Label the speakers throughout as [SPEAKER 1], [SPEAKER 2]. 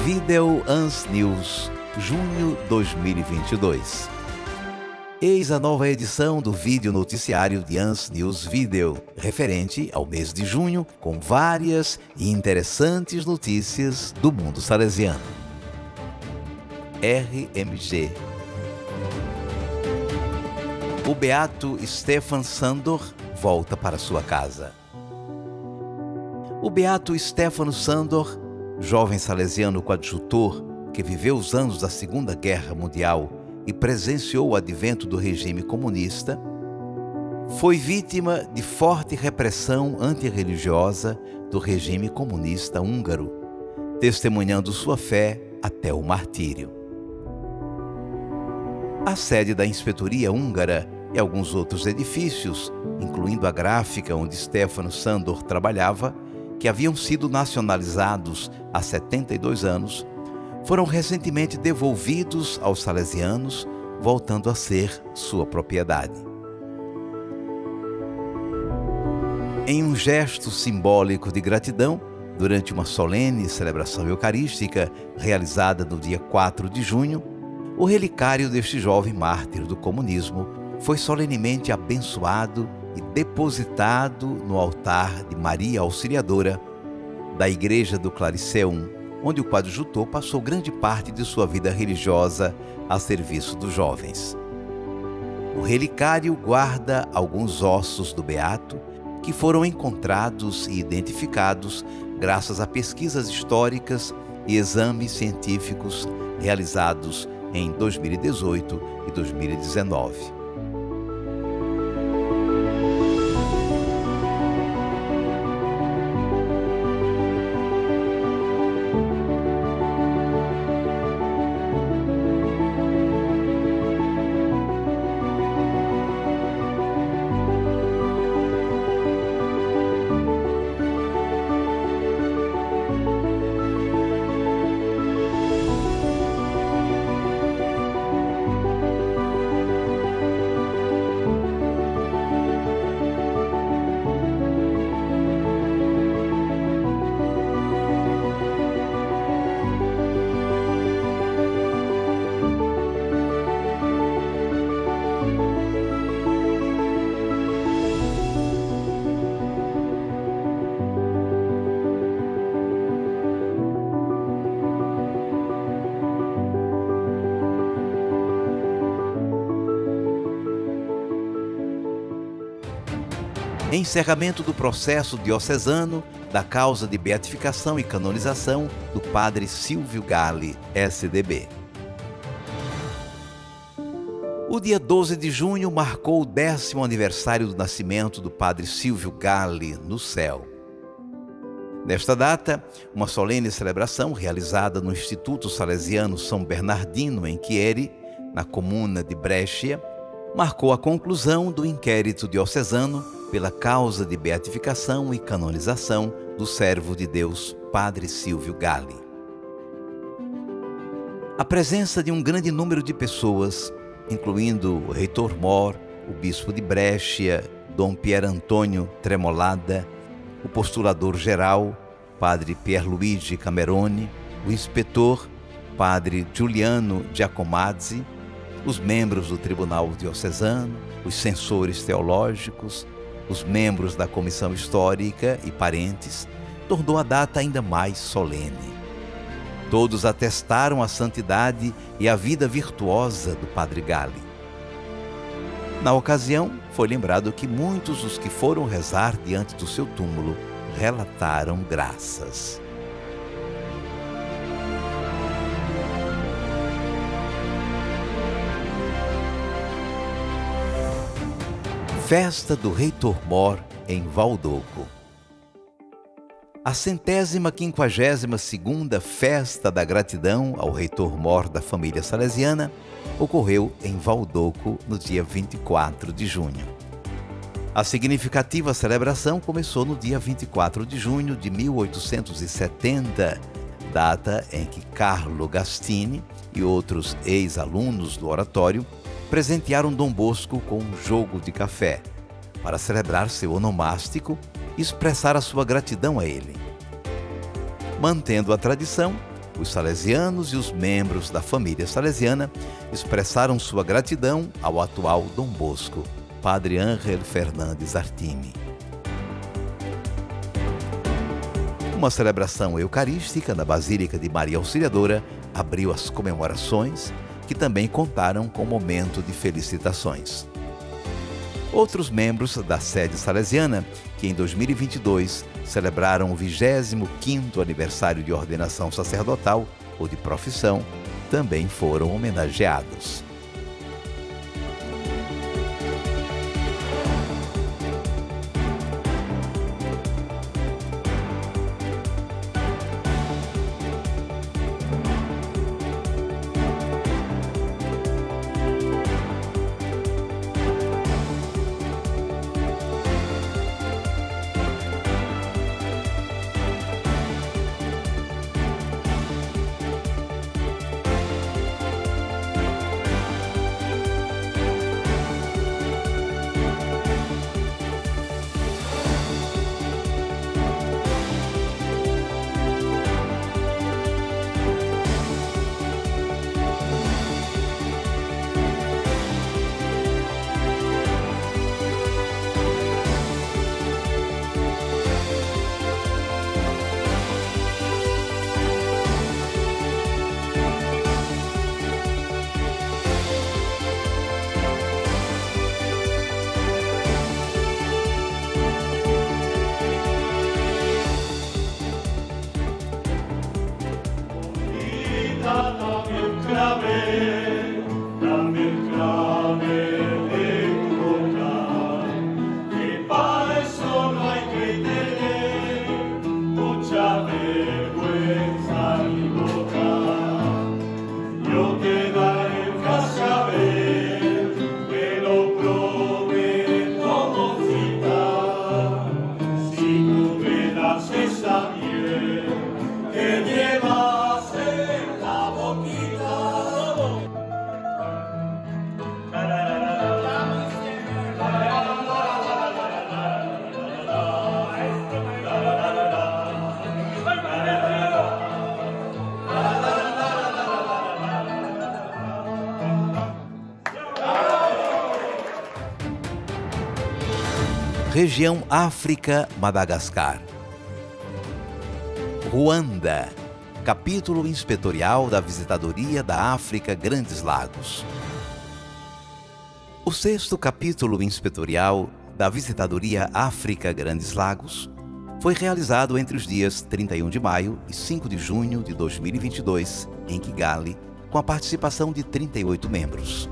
[SPEAKER 1] Video Ans News, junho 2022. Eis a nova edição do vídeo noticiário de Ans News Video, referente ao mês de junho, com várias e interessantes notícias do mundo salesiano. RMG. O beato Stefan Sandor volta para sua casa. O beato Stefano Sandor, jovem salesiano coadjutor que viveu os anos da Segunda Guerra Mundial e presenciou o advento do regime comunista, foi vítima de forte repressão antirreligiosa do regime comunista húngaro, testemunhando sua fé até o martírio. A sede da inspetoria húngara e alguns outros edifícios, incluindo a gráfica onde Stefano Sandor trabalhava, que haviam sido nacionalizados há 72 anos, foram recentemente devolvidos aos salesianos, voltando a ser sua propriedade. Em um gesto simbólico de gratidão, durante uma solene celebração eucarística realizada no dia 4 de junho, o relicário deste jovem mártir do comunismo foi solenemente abençoado e depositado no altar de Maria Auxiliadora da Igreja do Clariceum, onde o coadjutor passou grande parte de sua vida religiosa a serviço dos jovens. O relicário guarda alguns ossos do beato que foram encontrados e identificados graças a pesquisas históricas e exames científicos realizados em 2018 e 2019. Encerramento do processo diocesano da causa de beatificação e canonização do padre Silvio Galli, SDB. O dia 12 de junho marcou o 10º aniversário do nascimento do padre Silvio Galli no céu. Nesta data, uma solene celebração realizada no Instituto Salesiano São Bernardino, em Chieri, na comuna de Brescia, marcou a conclusão do inquérito diocesano pela causa de beatificação e canonização do servo de Deus, padre Silvio Galli. A presença de um grande número de pessoas, incluindo o reitor mor, o bispo de Brescia, Dom Pier Antônio Tremolada, o postulador geral, padre Pierluigi Cameroni, o inspetor, padre Giuliano Giacomazzi, os membros do Tribunal Diocesano, os censores teológicos, os membros da comissão histórica e parentes, tornou a data ainda mais solene. Todos atestaram a santidade e a vida virtuosa do padre Galli. Na ocasião, foi lembrado que muitos dos que foram rezar diante do seu túmulo relataram graças. Festa do reitor mor em Valdoco. A 152ª Festa da Gratidão ao reitor mor da família salesiana ocorreu em Valdoco no dia 24 de junho. A significativa celebração começou no dia 24 de junho de 1870, data em que Carlo Gastini e outros ex-alunos do oratório presentearam Dom Bosco com um jogo de café, para celebrar seu onomástico e expressar a sua gratidão a ele. Mantendo a tradição, Os salesianos e os membros da família salesiana expressaram sua gratidão ao atual Dom Bosco, Padre Ángel Fernandes Artime. Uma celebração eucarística na Basílica de Maria Auxiliadora abriu as comemorações, que também contaram com um momento de felicitações. Outros membros da sede salesiana, que em 2022 celebraram o 25º aniversário de ordenação sacerdotal ou de profissão, também foram homenageados. Região África, Madagascar. Ruanda, capítulo inspetorial da Visitadoria da África Grandes Lagos. O 6º capítulo inspetorial da Visitadoria África Grandes Lagos foi realizado entre os dias 31 de maio e 5 de junho de 2022, em Kigali, com a participação de 38 membros.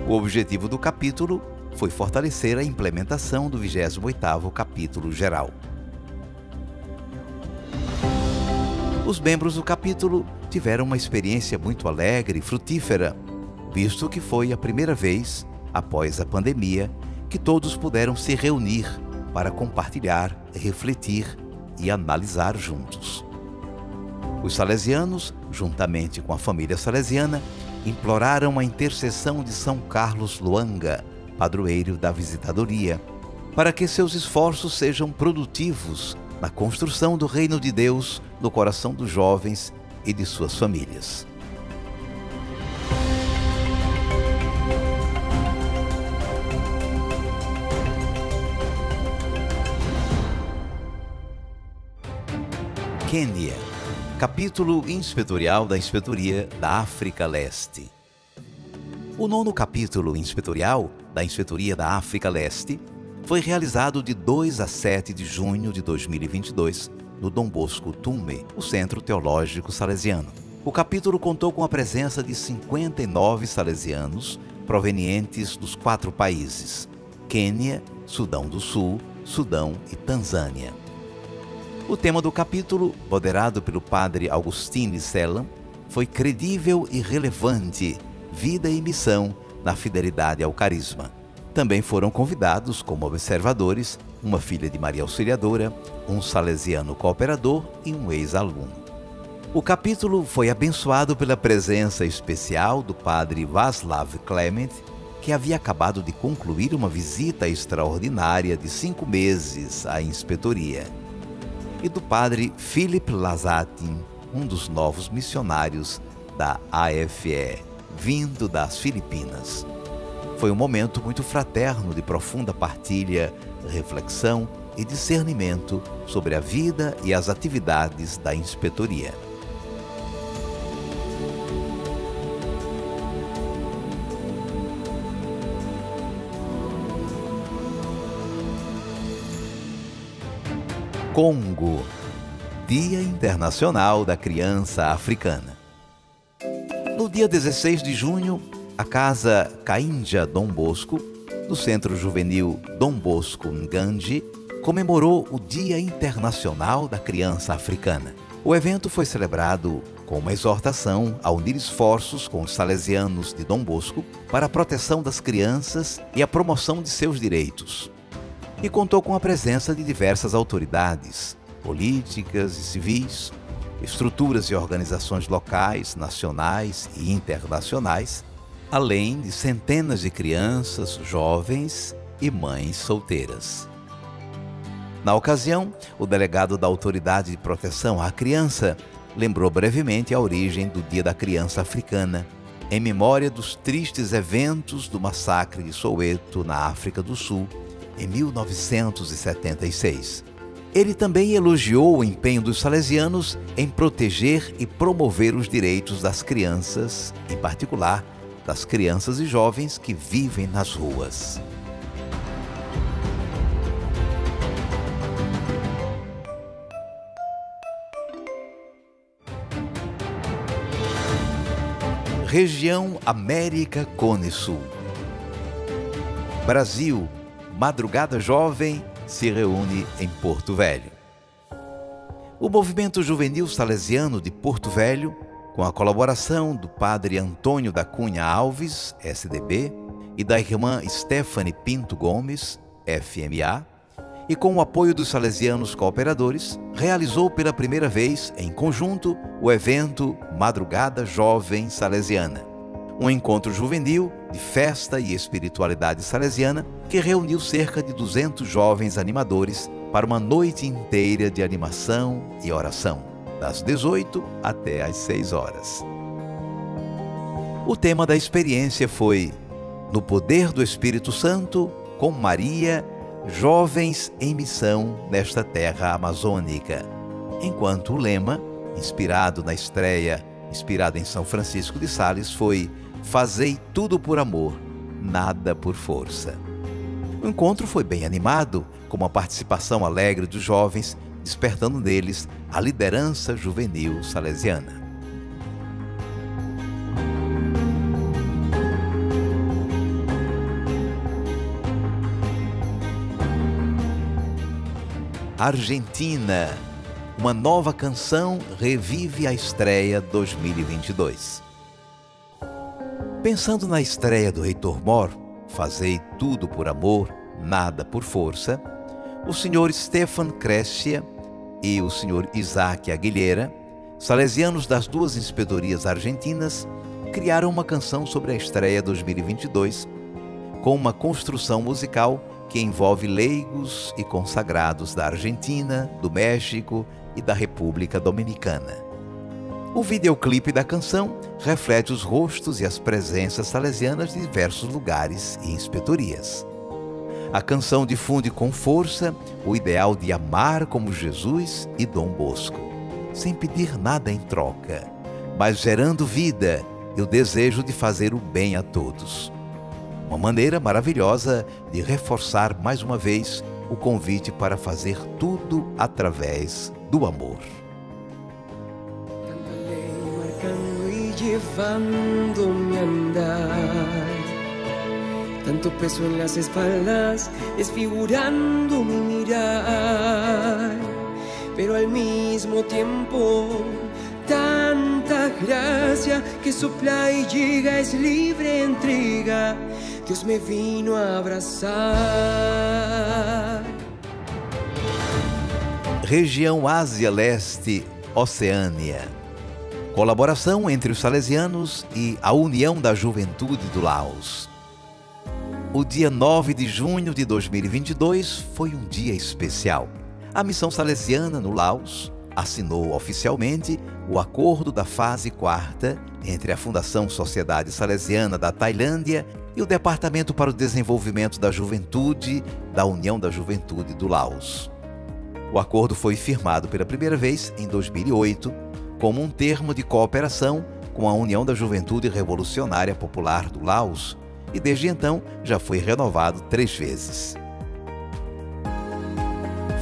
[SPEAKER 1] O objetivo do capítulo foi fortalecer a implementação do 28º capítulo geral. Os membros do capítulo tiveram uma experiência muito alegre e frutífera, visto que foi a primeira vez, após a pandemia, que todos puderam se reunir para compartilhar, refletir e analisar juntos. Os salesianos, juntamente com a família salesiana, imploraram a intercessão de São Carlos Luanga, padroeiro da Visitadoria, para que seus esforços sejam produtivos na construção do reino de Deus no coração dos jovens e de suas famílias. Quênia, capítulo inspetorial da Inspetoria da África Leste. O 9º capítulo inspetorial da Inspetoria da África Leste foi realizado de 2 a 7 de junho de 2022 no Dom Bosco Tume, o Centro Teológico Salesiano. O capítulo contou com a presença de 59 salesianos provenientes dos 4 países: Quênia, Sudão do Sul, Sudão e Tanzânia. O tema do capítulo, moderado pelo padre Augustine Selam, foi Credível e Relevante, Vida e Missão na Fidelidade ao Carisma. Também foram convidados como observadores uma filha de Maria Auxiliadora, um salesiano cooperador e um ex-aluno. O capítulo foi abençoado pela presença especial do padre Václav Klement, que havia acabado de concluir uma visita extraordinária de 5 meses à inspetoria, e do padre Philip Lazatin, um dos novos missionários da AFE, vindo das Filipinas. Foi um momento muito fraterno de profunda partilha, reflexão e discernimento sobre a vida e as atividades da inspetoria. Congo, Dia Internacional da Criança Africana. No dia 16 de junho, a Casa Kainja Dom Bosco, do Centro Juvenil Dom Bosco Ngandi, comemorou o Dia Internacional da Criança Africana. O evento foi celebrado com uma exortação a unir esforços com os salesianos de Dom Bosco para a proteção das crianças e a promoção de seus direitos. E contou com a presença de diversas autoridades, políticas e civis, estruturas e organizações locais, nacionais e internacionais, além de centenas de crianças, jovens e mães solteiras. Na ocasião, o delegado da Autoridade de Proteção à Criança lembrou brevemente a origem do Dia da Criança Africana, em memória dos tristes eventos do massacre de Soweto, na África do Sul, em 1976. Ele também elogiou o empenho dos salesianos em proteger e promover os direitos das crianças, em particular das crianças e jovens que vivem nas ruas. Região América Cone Sul. Brasil, Madrugada Jovem se reúne em Porto Velho. O Movimento Juvenil Salesiano de Porto Velho, com a colaboração do padre Antônio da Cunha Alves, SDB, e da irmã Stephanie Pinto Gomes, FMA, e com o apoio dos salesianos cooperadores, realizou pela primeira vez, em conjunto, o evento Madrugada Jovem Salesiana, um encontro juvenil de festa e espiritualidade salesiana que reuniu cerca de 200 jovens animadores para uma noite inteira de animação e oração, das 18 até às 6 horas. O tema da experiência foi No Poder do Espírito Santo, com Maria, Jovens em Missão nesta Terra Amazônica, enquanto o lema, inspirado em São Francisco de Sales, foi Fazei tudo por amor, nada por força. O encontro foi bem animado, com uma participação alegre dos jovens, despertando neles a liderança juvenil salesiana. Argentina, uma nova canção revive a estreia 2022. Pensando na estreia do Heitor Mor, Fazei tudo por amor, nada por força, o senhor Stefan Crescia e o senhor Isaac Aguilera, salesianos das duas inspetorias argentinas, criaram uma canção sobre a estreia 2022, com uma construção musical que envolve leigos e consagrados da Argentina, do México e da República Dominicana. O videoclipe da canção reflete os rostos e as presenças salesianas de diversos lugares e inspetorias. A canção difunde com força o ideal de amar como Jesus e Dom Bosco, sem pedir nada em troca, mas gerando vida e o desejo de fazer o bem a todos. Uma maneira maravilhosa de reforçar mais uma vez o convite para fazer tudo através do amor.
[SPEAKER 2] Llevándome a andar, tanto peso en las espaldas, desfigurando mi mirar, pero al mismo tiempo tanta gracia que sopla y llega, es libre entrega, Dios me vino a abrazar.
[SPEAKER 1] Região Ásia Leste, Oceânia. Colaboração entre os salesianos e a União da Juventude do Laos. O dia 9 de junho de 2022 foi um dia especial. A missão salesiana no Laos, assinou oficialmente o acordo da fase 4ª entre a Fundação Sociedade Salesiana da Tailândia e o Departamento para o Desenvolvimento da Juventude da União da Juventude do Laos. O acordo foi firmado pela primeira vez em 2008 como um termo de cooperação com a União da Juventude Revolucionária Popular do Laos e desde então já foi renovado 3 vezes.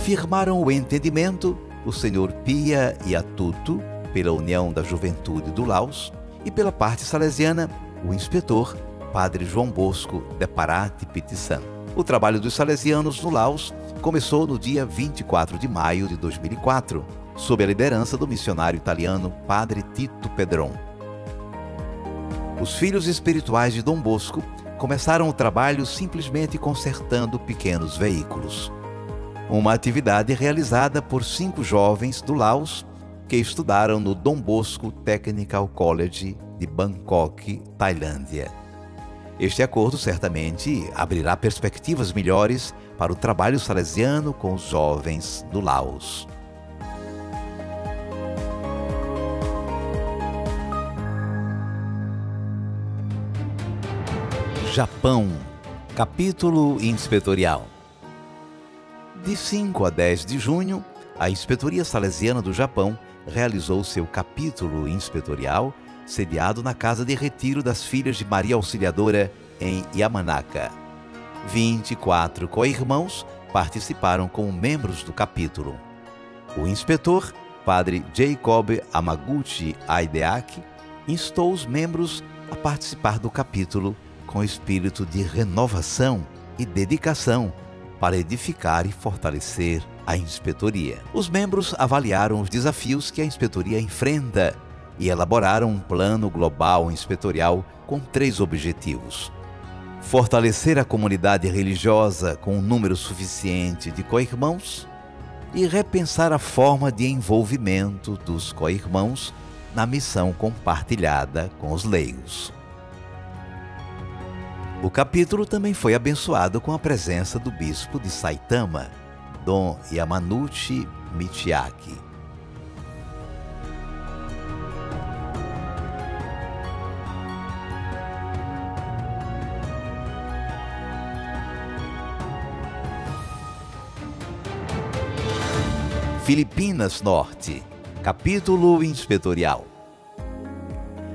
[SPEAKER 1] Firmaram o entendimento o Sr. Pia Iatutu, pela União da Juventude do Laos, e pela parte salesiana, o inspetor Padre João Bosco de Parati Pitsan. O trabalho dos salesianos no Laos começou no dia 24 de maio de 2004, sob a liderança do missionário italiano Padre Tito Pedron. Os filhos espirituais de Dom Bosco começaram o trabalho simplesmente consertando pequenos veículos. Uma atividade realizada por 5 jovens do Laos que estudaram no Dom Bosco Technical College de Bangkok, Tailândia. Este acordo certamente abrirá perspectivas melhores para o trabalho salesiano com os jovens do Laos. Japão. Capítulo inspetorial. De 5 a 10 de junho, a Inspetoria Salesiana do Japão realizou seu capítulo inspetorial, sediado na Casa de Retiro das Filhas de Maria Auxiliadora, em Yamanaka. 24 co-irmãos participaram como membros do capítulo. O inspetor, Padre Jacob Amaguchi Aideaki, instou os membros a participar do capítulo com espírito de renovação e dedicação para edificar e fortalecer a inspetoria. Os membros avaliaram os desafios que a inspetoria enfrenta e elaboraram um plano global inspetorial com 3 objetivos: fortalecer a comunidade religiosa com um número suficiente de co-irmãos e repensar a forma de envolvimento dos co-irmãos na missão compartilhada com os leigos. O capítulo também foi abençoado com a presença do bispo de Saitama, Dom Yamanouchi Michiaki. Filipinas Norte. Capítulo inspetorial.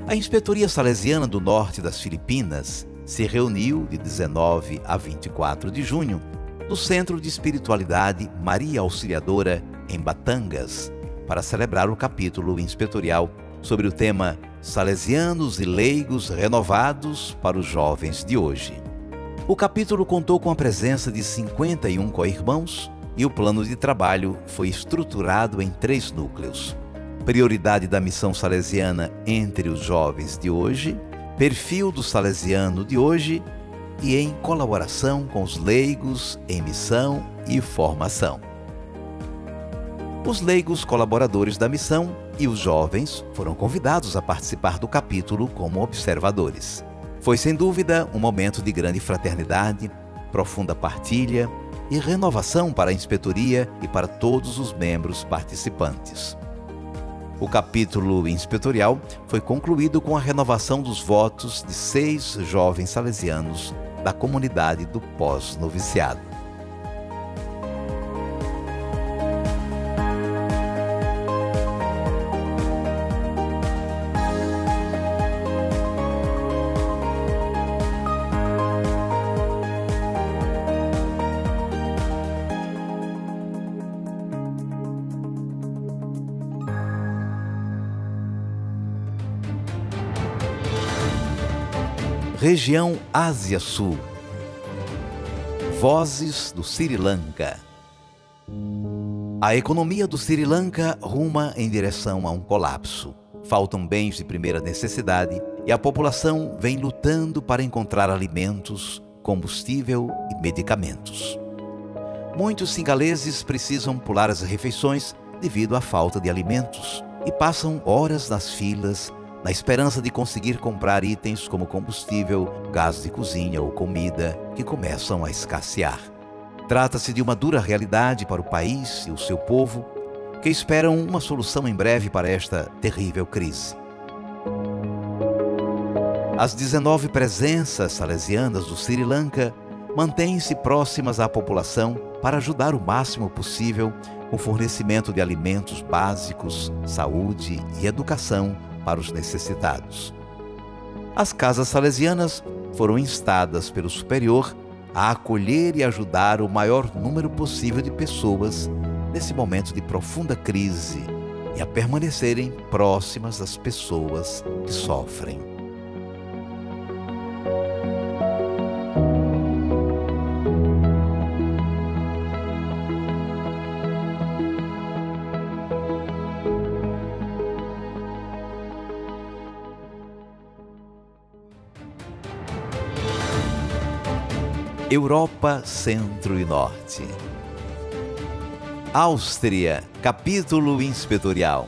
[SPEAKER 1] A Inspetoria Salesiana do Norte das Filipinas se reuniu de 19 a 24 de junho no Centro de Espiritualidade Maria Auxiliadora, em Batangas, para celebrar o capítulo inspetorial sobre o tema Salesianos e Leigos Renovados para os Jovens de Hoje. O capítulo contou com a presença de 51 co-irmãos e o plano de trabalho foi estruturado em 3 núcleos: prioridade da missão salesiana entre os jovens de hoje, perfil do salesiano de hoje e em colaboração com os leigos em missão e formação. Os leigos colaboradores da missão e os jovens foram convidados a participar do capítulo como observadores. Foi sem dúvida um momento de grande fraternidade, profunda partilha e renovação para a inspetoria e para todos os membros participantes. O capítulo inspetorial foi concluído com a renovação dos votos de 6 jovens salesianos da comunidade do pós-noviciado. Região Ásia Sul. Vozes do Sri Lanka. A economia do Sri Lanka ruma em direção a um colapso. Faltam bens de primeira necessidade e a população vem lutando para encontrar alimentos, combustível e medicamentos. Muitos singaleses precisam pular as refeições devido à falta de alimentos e passam horas nas filas na esperança de conseguir comprar itens como combustível, gás de cozinha ou comida, que começam a escassear. Trata-se de uma dura realidade para o país e o seu povo, que esperam uma solução em breve para esta terrível crise. As 19 presenças salesianas do Sri Lanka mantêm-se próximas à população para ajudar o máximo possível com o fornecimento de alimentos básicos, saúde e educação para os necessitados. As casas salesianas foram instadas pelo superior a acolher e ajudar o maior número possível de pessoas nesse momento de profunda crise e a permanecerem próximas das pessoas que sofrem. Europa, Centro e Norte. Áustria, capítulo inspetorial.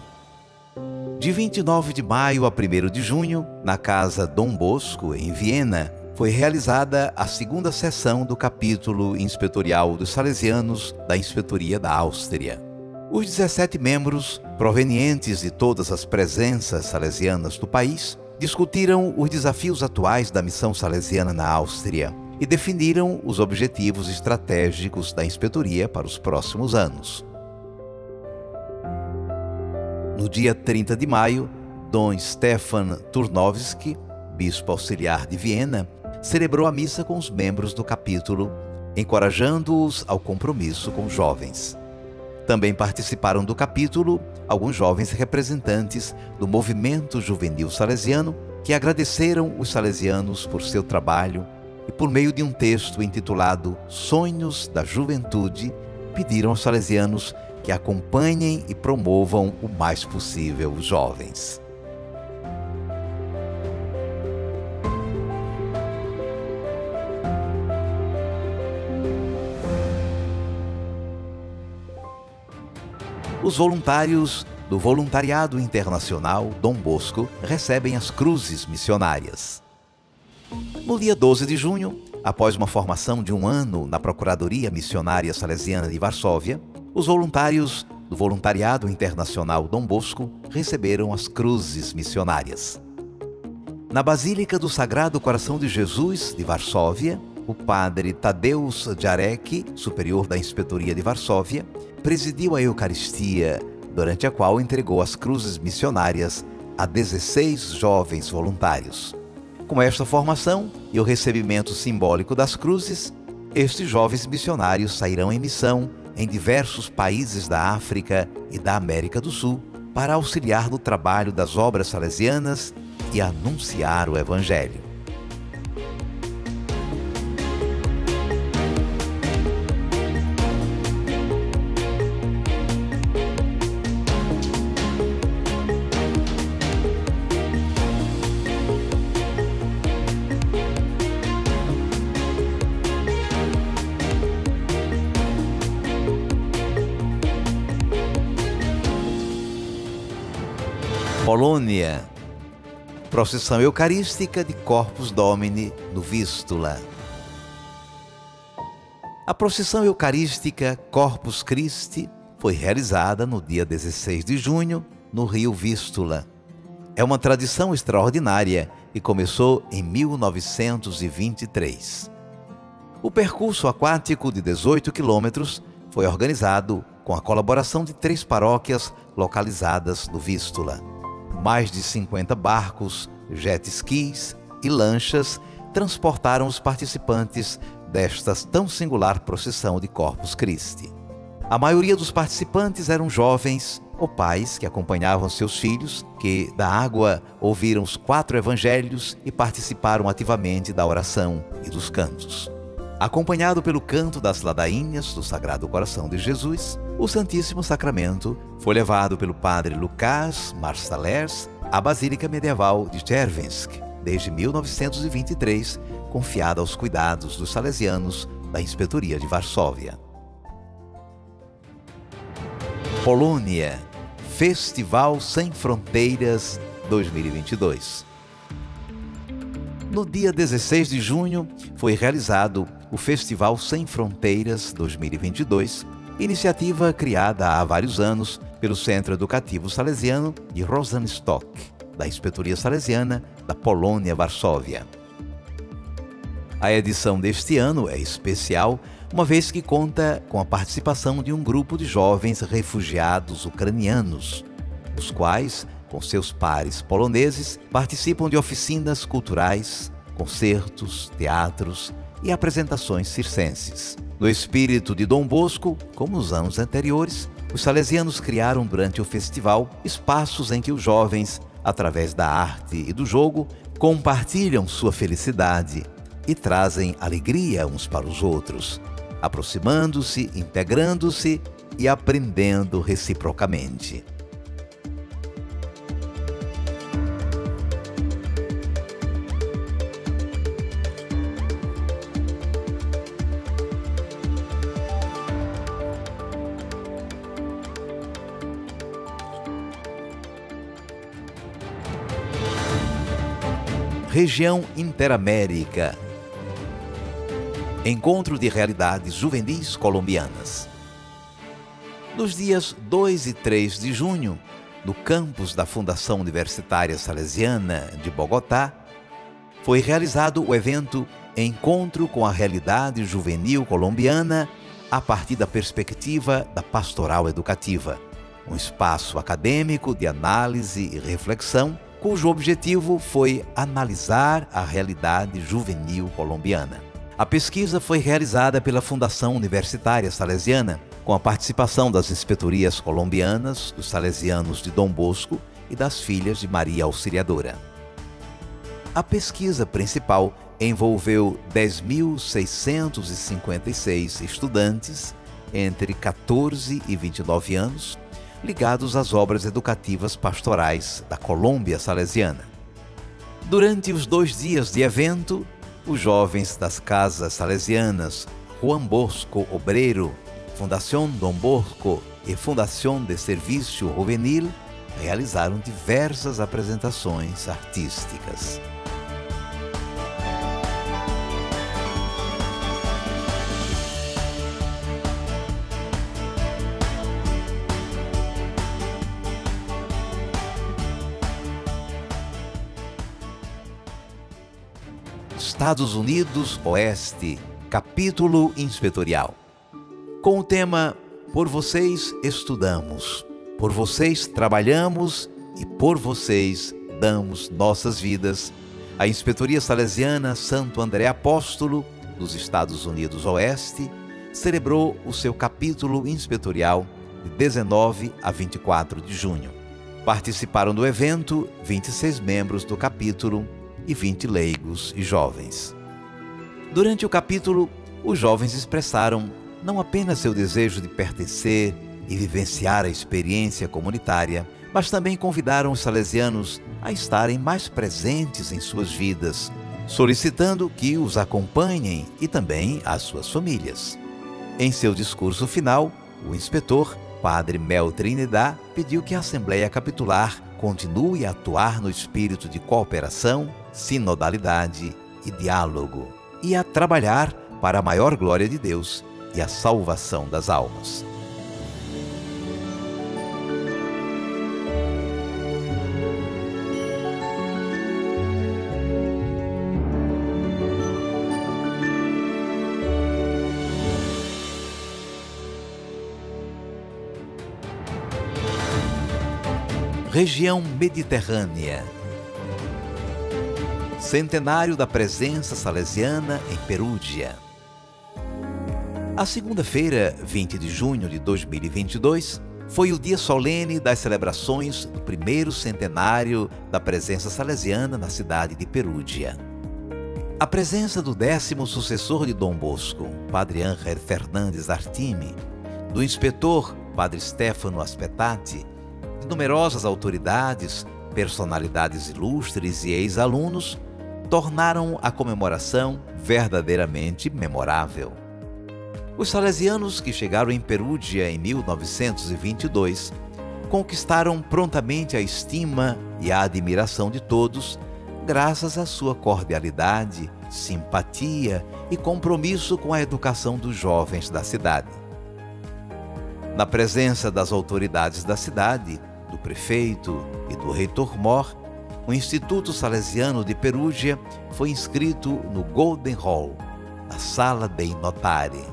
[SPEAKER 1] De 29 de maio a 1º de junho, na Casa Dom Bosco, em Viena, foi realizada a segunda sessão do capítulo inspetorial dos salesianos da Inspetoria da Áustria. Os 17 membros, provenientes de todas as presenças salesianas do país, discutiram os desafios atuais da missão salesiana na Áustria e definiram os objetivos estratégicos da inspetoria para os próximos anos. No dia 30 de maio, Dom Stefan Turnovsky, bispo auxiliar de Viena, celebrou a missa com os membros do capítulo, encorajando-os ao compromisso com os jovens. Também participaram do capítulo alguns jovens representantes do movimento juvenil salesiano que agradeceram os salesianos por seu trabalho e, por meio de um texto intitulado Sonhos da Juventude, pediram aos salesianos que acompanhem e promovam o mais possível os jovens. Os voluntários do Voluntariado Internacional Dom Bosco recebem as cruzes missionárias. No dia 12 de junho, após uma formação de um ano na Procuradoria Missionária Salesiana de Varsóvia, os voluntários do Voluntariado Internacional Dom Bosco receberam as cruzes missionárias. Na Basílica do Sagrado Coração de Jesus de Varsóvia, o padre Tadeusz Jarek, superior da Inspetoria de Varsóvia, presidiu a Eucaristia, durante a qual entregou as cruzes missionárias a 16 jovens voluntários. Com esta formação e o recebimento simbólico das cruzes, estes jovens missionários sairão em missão em diversos países da África e da América do Sul para auxiliar no trabalho das obras salesianas e anunciar o Evangelho. Polônia. Procissão Eucarística de Corpus Domini no Vístula. A procissão eucarística Corpus Christi foi realizada no dia 16 de junho no rio Vístula. É uma tradição extraordinária que começou em 1923. O percurso aquático de 18 quilômetros foi organizado com a colaboração de 3 paróquias localizadas no Vístula. Mais de 50 barcos, jet skis e lanchas transportaram os participantes desta tão singular procissão de Corpus Christi. A maioria dos participantes eram jovens ou pais que acompanhavam seus filhos, que da água ouviram os 4 evangelhos e participaram ativamente da oração e dos cantos. Acompanhado pelo canto das ladainhas do Sagrado Coração de Jesus, o Santíssimo Sacramento foi levado pelo padre Lukáš Marszalers à Basílica Medieval de Červensk, desde 1923, confiada aos cuidados dos salesianos da Inspetoria de Varsóvia. Polônia. Festival Sem Fronteiras 2022. No dia 16 de junho foi realizado o Festival Sem Fronteiras 2022, iniciativa criada há vários anos pelo Centro Educativo Salesiano de Rosenstock, da Inspetoria Salesiana da Polônia, Varsóvia. A edição deste ano é especial, uma vez que conta com a participação de um grupo de jovens refugiados ucranianos, os quais, com seus pares poloneses, participam de oficinas culturais, concertos, teatros e apresentações circenses. No espírito de Dom Bosco, como nos anos anteriores, os salesianos criaram durante o festival espaços em que os jovens, através da arte e do jogo, compartilham sua felicidade e trazem alegria uns para os outros, aproximando-se, integrando-se e aprendendo reciprocamente. Região Interamérica. Encontro de realidades juvenis colombianas. Nos dias 2 e 3 de junho, no campus da Fundação Universitária Salesiana de Bogotá, foi realizado o evento Encontro com a Realidade Juvenil Colombiana a partir da perspectiva da Pastoral Educativa, um espaço acadêmico de análise e reflexão cujo objetivo foi analisar a realidade juvenil colombiana. A pesquisa foi realizada pela Fundação Universitária Salesiana, com a participação das inspetorias colombianas, dos salesianos de Dom Bosco e das filhas de Maria Auxiliadora. A pesquisa principal envolveu 10.656 estudantes entre 14 e 29 anos, ligados às obras educativas pastorais da Colômbia Salesiana. Durante os 2 dias de evento, os jovens das casas salesianas Juan Bosco Obreiro, Fundación Dom Bosco e Fundación de Serviço Juvenil realizaram diversas apresentações artísticas. Estados Unidos Oeste, capítulo inspetorial. Com o tema Por vocês estudamos, por vocês trabalhamos e por vocês damos nossas vidas, a Inspetoria Salesiana Santo André Apóstolo, dos Estados Unidos Oeste, celebrou o seu capítulo inspetorial de 19 a 24 de junho. Participaram do evento 26 membros do capítulo e 20 leigos e jovens. Durante o capítulo, os jovens expressaram não apenas seu desejo de pertencer e vivenciar a experiência comunitária, mas também convidaram os salesianos a estarem mais presentes em suas vidas, solicitando que os acompanhem e também as suas famílias. Em seu discurso final, o inspetor, Padre Mel Trinidad, pediu que a Assembleia Capitular continue a atuar no espírito de cooperação, sinodalidade e diálogo, e a trabalhar para a maior glória de Deus e a salvação das almas. Região Mediterrânea. Centenário da presença salesiana em Perúdia. A segunda-feira, 20 de junho de 2022, foi o dia solene das celebrações do primeiro centenário da presença salesiana na cidade de Perúdia. A presença do 10º sucessor de Dom Bosco, Padre Ángel Fernandes Artime, do inspetor, Padre Stefano Aspettati, de numerosas autoridades, personalidades ilustres e ex-alunos, tornaram a comemoração verdadeiramente memorável. Os salesianos que chegaram em Perúdia em 1922 conquistaram prontamente a estima e a admiração de todos, graças à sua cordialidade, simpatia e compromisso com a educação dos jovens da cidade. Na presença das autoridades da cidade, do prefeito e do reitor Mor, o Instituto Salesiano de Perugia foi inscrito no Golden Hall, a Sala dei Notari.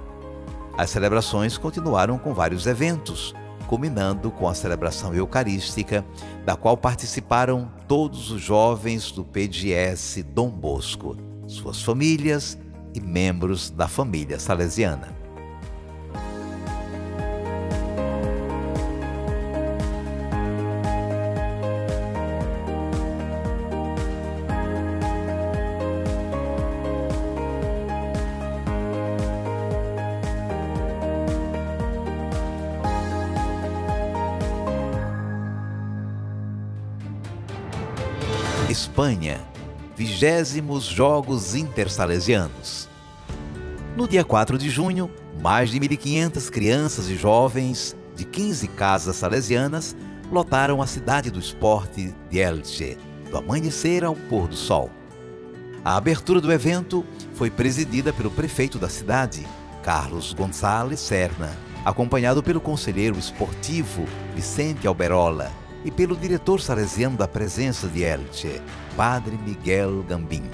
[SPEAKER 1] As celebrações continuaram com vários eventos, culminando com a celebração eucarística, da qual participaram todos os jovens do PGS Dom Bosco, suas famílias e membros da família salesiana. Espanha, 20º Jogos Intersalesianos. No dia 4 de junho, mais de 1.500 crianças e jovens de 15 casas salesianas lotaram a cidade do esporte de Elche, do amanhecer ao pôr do sol. A abertura do evento foi presidida pelo prefeito da cidade, Carlos González Serna, acompanhado pelo conselheiro esportivo Vicente Alberola e pelo diretor salesiano da Presença de Elche, Padre Miguel Gambim.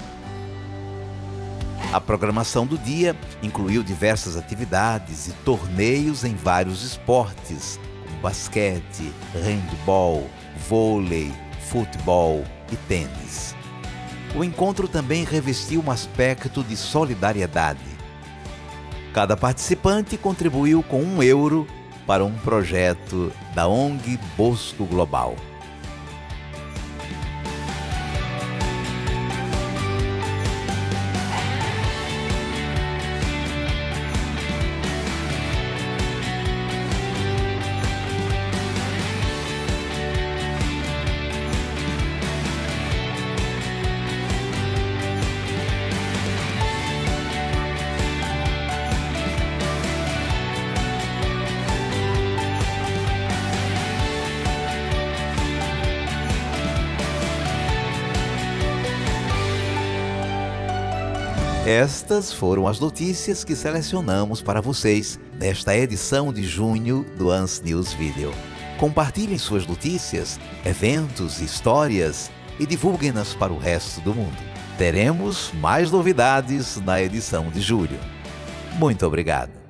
[SPEAKER 1] A programação do dia incluiu diversas atividades e torneios em vários esportes, como basquete, handebol, vôlei, futebol e tênis. O encontro também revestiu um aspecto de solidariedade. Cada participante contribuiu com €1 para um projeto da ONG Bosco Global. Estas foram as notícias que selecionamos para vocês nesta edição de junho do ANS News Video. Compartilhem suas notícias, eventos, histórias e divulguem-nas para o resto do mundo. Teremos mais novidades na edição de julho. Muito obrigado.